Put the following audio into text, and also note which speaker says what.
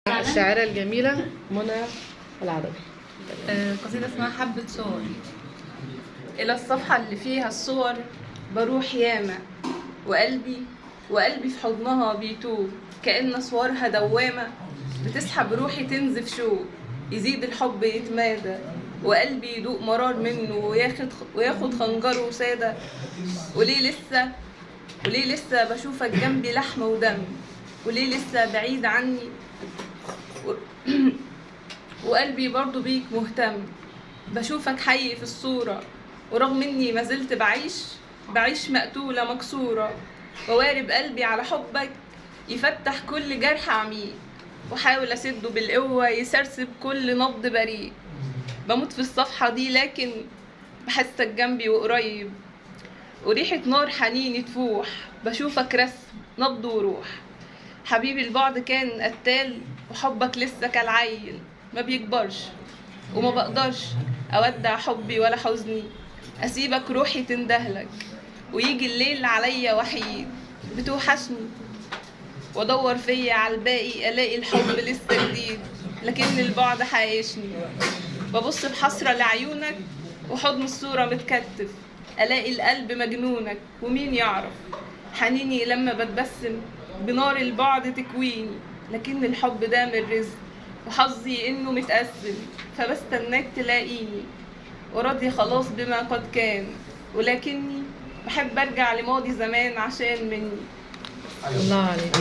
Speaker 1: الشاعرة الجميلة منى العربي.
Speaker 2: قصيدة اسمها حبة صور. إلى الصفحة اللي فيها الصور بروح ياما، وقلبي في حضنها بيتوب، كأن صورها دوامة بتسحب روحي تنزف شوق، يزيد الحب يتمادى وقلبي يدوق مرار منه وياخد خنجره سادة. وليه لسه بشوفك جنبي لحمة ودم، وليه لسه بعيد عني وقلبي برضو بيك مهتم. بشوفك حي في الصورة، ورغم اني ما زلت بعيش مقتولة مكسورة، ووارب قلبي على حبك يفتح كل جرح عميق، وحاول اسده بالقوة يسرسب كل نبض بريء. بموت في الصفحة دي لكن بحسك جنبي وقريب، وريحة نار حنيني تفوح. بشوفك رسم نبض وروح، حبيبي البعد كان قتال، وحبك لسه كالعيل ما بيكبرش، وما بقدرش اودع حبي ولا حزني، اسيبك روحي تندهلك، ويجي الليل عليا وحيد بتوحشني، وادور فيا على الباقي الاقي الحب لسه جديد، لكن البعد حايشني. ببص بحسرة لعيونك وحضن الصورة متكتف، الاقي القلب مجنونك، ومين يعرف حنيني لما بتبسم بنار البعد تكويني، لكن الحب ده من رزق وحظي انه متقسم، فبستناك تلاقيني وراضي خلاص بما قد كان، ولكني بحب ارجع لماضي زمان عشان مني.
Speaker 1: الله عليك.